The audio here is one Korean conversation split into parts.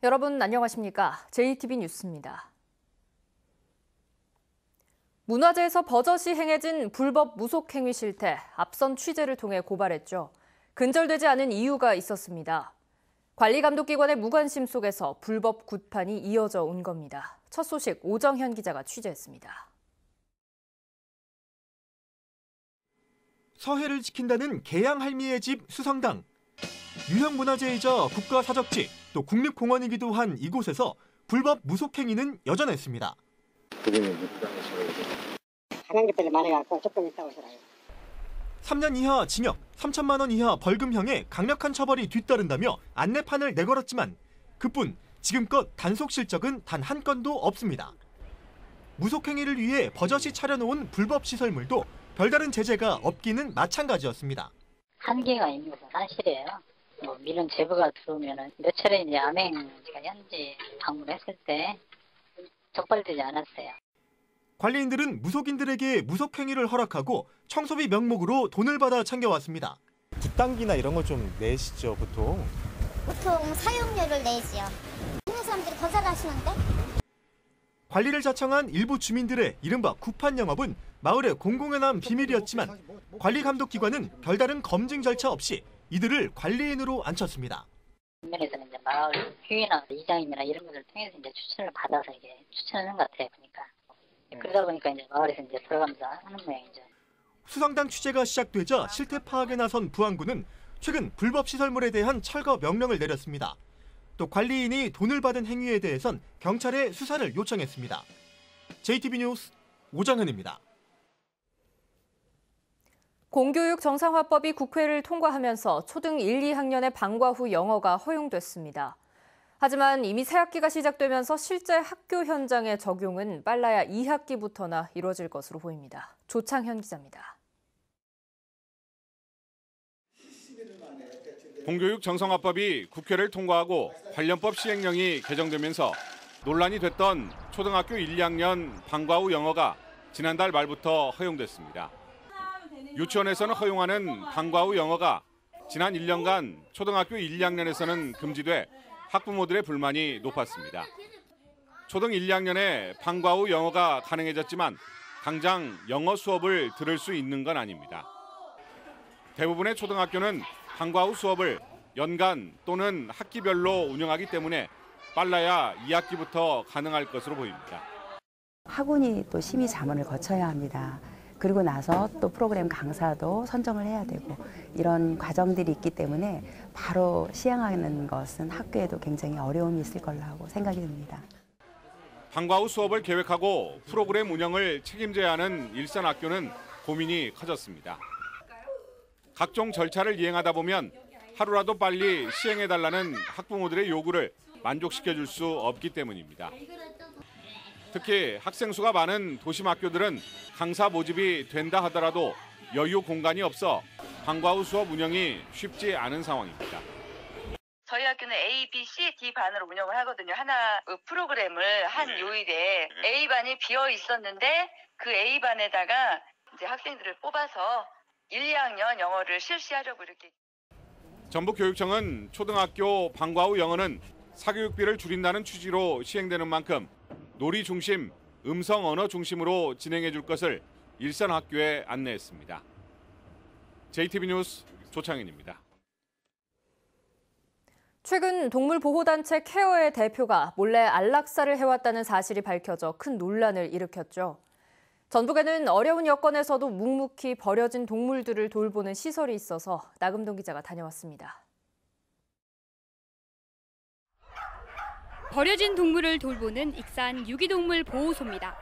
여러분 안녕하십니까? JTB 뉴스입니다. 문화재에서 버젓이 행해진 불법 무속행위 실태, 앞선 취재를 통해 고발했죠. 근절되지 않은 이유가 있었습니다. 관리감독기관의 무관심 속에서 불법 굿판이 이어져 온 겁니다. 첫 소식 오정현 기자가 취재했습니다. 서해를 지킨다는 계양할미의 집 수성당. 유형문화재이자 국가사적지, 또 국립공원이기도 한 이곳에서 불법 무속행위는 여전했습니다. 하는 것들이 많아갖고 조금 있다 오시라요. 3년 이하 징역, 3천만 원 이하 벌금형의 강력한 처벌이 뒤따른다며 안내판을 내걸었지만 그뿐 지금껏 단속 실적은 단 한 건도 없습니다. 무속행위를 위해 버젓이 차려놓은 불법 시설물도 별다른 제재가 없기는 마찬가지였습니다. 한계가 있는 것은 사실이에요. 민원 제보가 들어오면 몇 차례 이제 암행 제가 현지 방문했을 때 적발되지 않았어요. 관리인들은 무속인들에게 무속행위를 허락하고 청소비 명목으로 돈을 받아 챙겨왔습니다. 굿당기나 이런 거 좀 내시죠, 보통? 보통 사용료를 내지요. 있는 사람들이 더 잘하시는데? 관리를 자청한 일부 주민들의 이른바 굿판 영업은 마을의 공공의 남 비밀이었지만 관리감독기관은 별다른 검증 절차 없이 이들을 관리인으로 앉혔습니다. 면에서는 이제 마을 회의나 이장님이나 이런 분들 통해서 이제 추천을 받아서 이게 추천하는 것 같아요, 보니까. 그러다 보니까 이제 마을에서 이제 들어가면서 하는 모양이죠. 수성당 취재가 시작되자 실태 파악에 나선 부안군은 최근 불법 시설물에 대한 철거 명령을 내렸습니다. 또 관리인이 돈을 받은 행위에 대해선 경찰에 수사를 요청했습니다. JTB 뉴스 오정현입니다. 공교육 정상화법이 국회를 통과하면서 초등 1, 2학년의 방과 후 영어가 허용됐습니다. 하지만 이미 새학기가 시작되면서 실제 학교 현장의 적용은 빨라야 2학기부터나 이루어질 것으로 보입니다. 조창현 기자입니다. 공교육 정상화법이 국회를 통과하고 관련법 시행령이 개정되면서 논란이 됐던 초등학교 1, 2학년 방과 후 영어가 지난달 말부터 허용됐습니다. 유치원에서는 허용하는 방과 후 영어가 지난 1년간 초등학교 1, 2학년에서는 금지돼 학부모들의 불만이 높았습니다. 초등 1, 2학년에 방과 후 영어가 가능해졌지만 당장 영어 수업을 들을 수 있는 건 아닙니다. 대부분의 초등학교는 방과 후 수업을 연간 또는 학기별로 운영하기 때문에 빨라야 2학기부터 가능할 것으로 보입니다. 학원이 또 심의 자문을 거쳐야 합니다. 그리고 나서 또 프로그램 강사도 선정을 해야 되고 이런 과정들이 있기 때문에 바로 시행하는 것은 학교에도 굉장히 어려움이 있을 거라고 생각이 듭니다. 방과 후 수업을 계획하고 프로그램 운영을 책임져야 하는 일선 학교는 고민이 커졌습니다. 각종 절차를 이행하다 보면 하루라도 빨리 시행해달라는 학부모들의 요구를 만족시켜줄 수 없기 때문입니다. 특히 학생 수가 많은 도심 학교들은 강사 모집이 된다 하더라도 여유 공간이 없어 방과 후 수업 운영이 쉽지 않은 상황입니다. 저희 학교는 A, B, C, D 반으로 운영을 하거든요. 하나 프로그램을 한 요일에 A반이 비어 있었는데 그 A반에다가 이제 학생들을 뽑아서 1, 2학년 영어를 실시하려고 이렇게. 전북교육청은 초등학교 방과 후 영어는 사교육비를 줄인다는 취지로 시행되는 만큼 놀이 중심, 음성 언어 중심으로 진행해 줄 것을 일선 학교에 안내했습니다. JTB 뉴스 조창현입니다. 최근 동물보호단체 케어의 대표가 몰래 안락사를 해왔다는 사실이 밝혀져 큰 논란을 일으켰죠. 전북에는 어려운 여건에서도 묵묵히 버려진 동물들을 돌보는 시설이 있어서 나금동 기자가 다녀왔습니다. 버려진 동물을 돌보는 익산 유기동물 보호소입니다.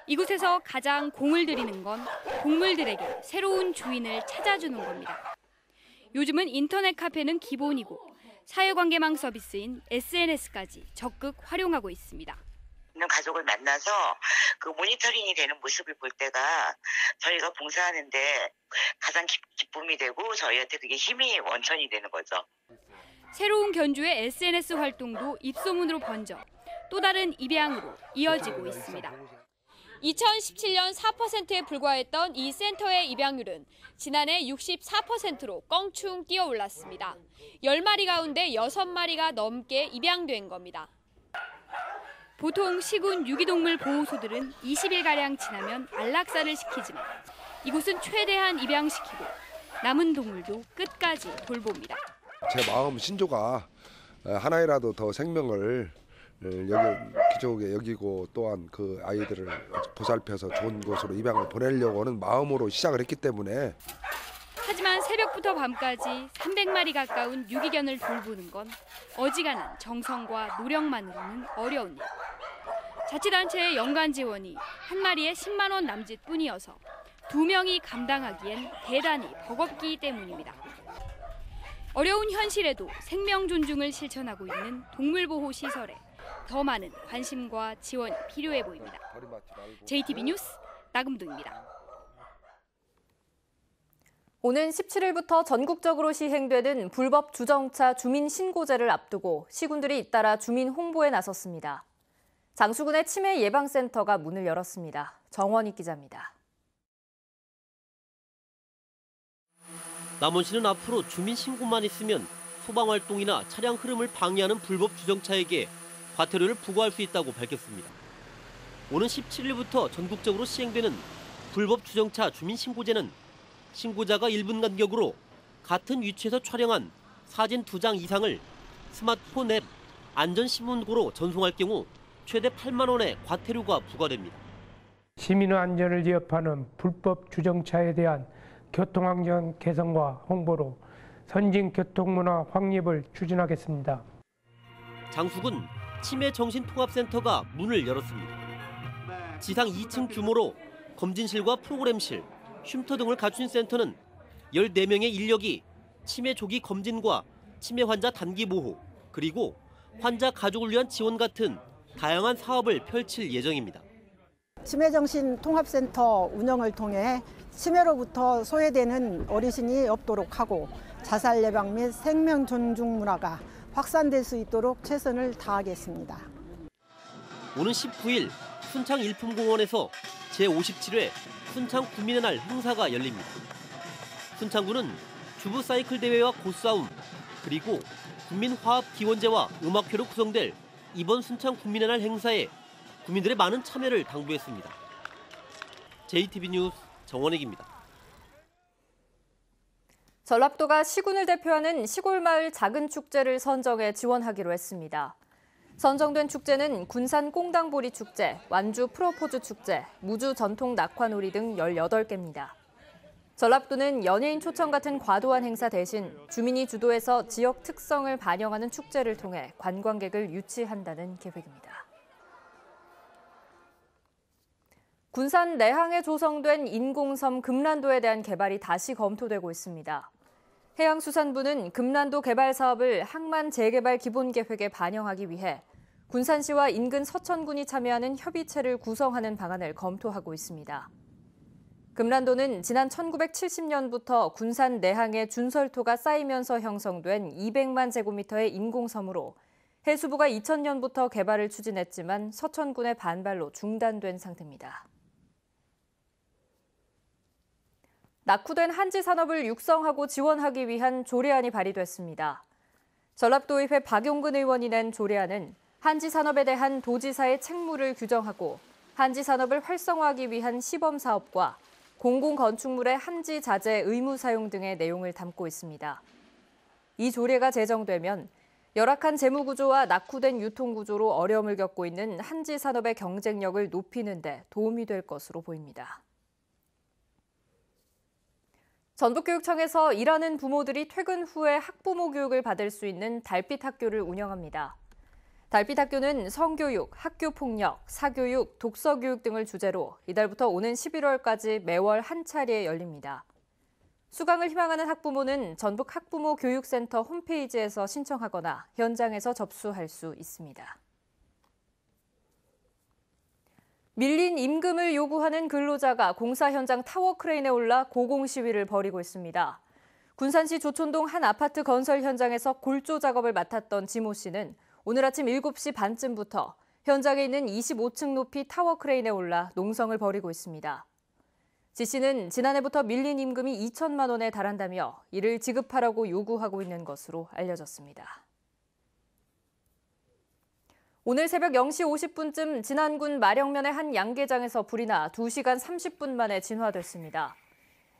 이곳에서 가장 공을 들이는 건 동물들에게 새로운 주인을 찾아주는 겁니다. 요즘은 인터넷 카페는 기본이고 사회관계망 서비스인 SNS까지 적극 활용하고 있습니다. 있는 가족을 만나서 그 모니터링이 되는 모습을 볼 때가 저희가 봉사하는데 가장 기쁨이 되고 저희한테 그게 힘이 원천이 되는 거죠. 새로운 견주의 SNS 활동도 입소문으로 번져 또 다른 입양으로 이어지고 있습니다. 2017년 4%에 불과했던 이 센터의 입양률은 지난해 64%로 껑충 뛰어올랐습니다. 10마리 가운데 6마리가 넘게 입양된 겁니다. 보통 시군 유기동물 보호소들은 20일가량 지나면 안락사를 시키지만 이곳은 최대한 입양시키고 남은 동물도 끝까지 돌봅니다. 제 마음 신조가 하나이라도 더 생명을 귀중하게 여기고 또한 그 아이들을 보살펴서 좋은 곳으로 입양을 보내려고 하는 마음으로 시작을 했기 때문에. 하지만 새벽부터 밤까지 300마리 가까운 유기견을 돌보는 건 어지간한 정성과 노력만으로는 어려운 일. 자치단체의 연간 지원이 한 마리에 10만 원 남짓뿐이어서 2명이 감당하기엔 대단히 버겁기 때문입니다. 어려운 현실에도 생명 존중을 실천하고 있는 동물보호 시설에 더 많은 관심과 지원이 필요해 보입니다. JTB 뉴스 나금동입니다. 오는 17일부터 전국적으로 시행되는 불법 주정차 주민 신고제를 앞두고 시군들이 잇따라 주민 홍보에 나섰습니다. 장수군의 치매 예방센터가 문을 열었습니다. 정원익 기자입니다. 남원시는 앞으로 주민 신고만 있으면 소방활동이나 차량 흐름을 방해하는 불법 주정차에게 과태료를 부과할 수 있다고 밝혔습니다. 오는 17일부터 전국적으로 시행되는 불법 주정차 주민 신고제는 신고자가 1분 간격으로 같은 위치에서 촬영한 사진 2장 이상을 스마트폰 앱 안전신문고로 전송할 경우 최대 8만 원의 과태료가 부과됩니다. 시민의 안전을 위협하는 불법 주정차에 대한 교통안전 개선과 홍보로 선진 교통문화 확립을 추진하겠습니다. 장수군 치매정신통합센터가 문을 열었습니다. 지상 2층 규모로 검진실과 프로그램실, 쉼터 등을 갖춘 센터는 14명의 인력이 치매 조기 검진과 치매 환자 단기 보호, 그리고 환자 가족을 위한 지원 같은 다양한 사업을 펼칠 예정입니다. 치매정신통합센터 운영을 통해 치매로부터 소외되는 어르신이 없도록 하고 자살 예방 및 생명 존중 문화가 확산될 수 있도록 최선을 다하겠습니다. 오는 19일 순창 일품공원에서 제57회 순창 국민의 날 행사가 열립니다. 순창구는 주부 사이클 대회와 고싸움, 그리고 국민화합기원제와 음악회로 구성될 이번 순창 국민의 날 행사에 국민들의 많은 참여를 당부했습니다. JTB 뉴스 정원익입니다. 전라북도가 시군을 대표하는 시골마을 작은 축제를 선정해 지원하기로 했습니다. 선정된 축제는 군산 꽁당보리 축제, 완주 프로포즈 축제, 무주 전통 낙화놀이 등 18개입니다. 전라북도는 연예인 초청 같은 과도한 행사 대신 주민이 주도해서 지역 특성을 반영하는 축제를 통해 관광객을 유치한다는 계획입니다. 군산 내항에 조성된 인공섬 금란도에 대한 개발이 다시 검토되고 있습니다. 해양수산부는 금란도 개발 사업을 항만 재개발 기본계획에 반영하기 위해 군산시와 인근 서천군이 참여하는 협의체를 구성하는 방안을 검토하고 있습니다. 금란도는 지난 1970년부터 군산 내항에 준설토가 쌓이면서 형성된 200만 제곱미터의 인공섬으로 해수부가 2000년부터 개발을 추진했지만 서천군의 반발로 중단된 상태입니다. 낙후된 한지 산업을 육성하고 지원하기 위한 조례안이 발의됐습니다. 전라북도의회 박용근 의원이 낸 조례안은 한지 산업에 대한 도지사의 책무를 규정하고 한지 산업을 활성화하기 위한 시범 사업과 공공건축물의 한지 자재 의무 사용 등의 내용을 담고 있습니다. 이 조례가 제정되면 열악한 재무구조와 낙후된 유통구조로 어려움을 겪고 있는 한지 산업의 경쟁력을 높이는 데 도움이 될 것으로 보입니다. 전북교육청에서 일하는 부모들이 퇴근 후에 학부모 교육을 받을 수 있는 달빛 학교를 운영합니다. 달빛 학교는 성교육, 학교폭력, 사교육, 독서교육 등을 주제로 이달부터 오는 11월까지 매월 한 차례 열립니다. 수강을 희망하는 학부모는 전북 학부모 교육센터 홈페이지에서 신청하거나 현장에서 접수할 수 있습니다. 밀린 임금을 요구하는 근로자가 공사 현장 타워 크레인에 올라 고공 시위를 벌이고 있습니다. 군산시 조촌동 한 아파트 건설 현장에서 골조 작업을 맡았던 지모 씨는 오늘 아침 7시 반쯤부터 현장에 있는 25층 높이 타워 크레인에 올라 농성을 벌이고 있습니다. 지 씨는 지난해부터 밀린 임금이 2천만 원에 달한다며 이를 지급하라고 요구하고 있는 것으로 알려졌습니다. 오늘 새벽 0시 50분쯤 진안군 마령면의 한 양계장에서 불이 나 2시간 30분 만에 진화됐습니다.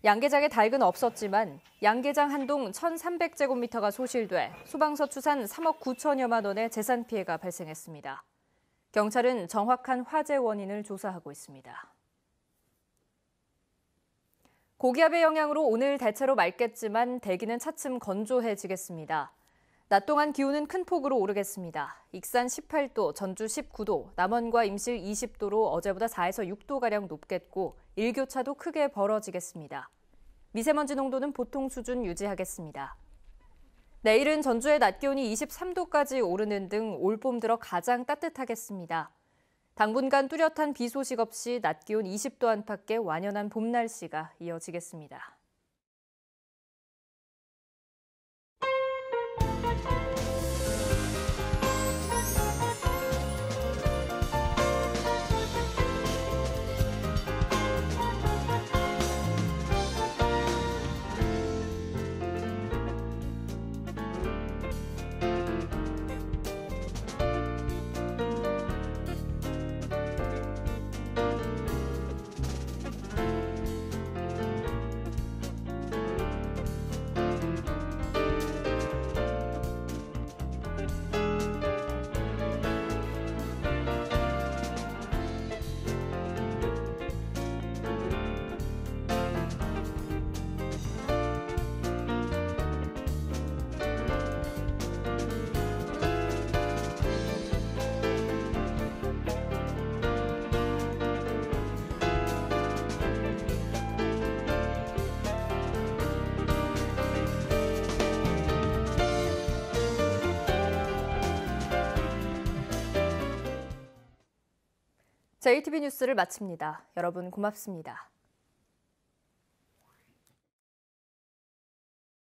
양계장에 닭은 없었지만 양계장 한 동 1,300제곱미터가 소실돼 소방서 추산 3억 9천여만 원의 재산 피해가 발생했습니다. 경찰은 정확한 화재 원인을 조사하고 있습니다. 고기압의 영향으로 오늘 대체로 맑겠지만 대기는 차츰 건조해지겠습니다. 낮 동안 기온은 큰 폭으로 오르겠습니다. 익산 18도, 전주 19도, 남원과 임실 20도로 어제보다 4에서 6도가량 높겠고 일교차도 크게 벌어지겠습니다. 미세먼지 농도는 보통 수준 유지하겠습니다. 내일은 전주의 낮 기온이 23도까지 오르는 등 올봄 들어 가장 따뜻하겠습니다. 당분간 뚜렷한 비 소식 없이 낮 기온 20도 안팎의 완연한 봄 날씨가 이어지겠습니다. JTB 뉴스를 마칩니다. 여러분 고맙습니다.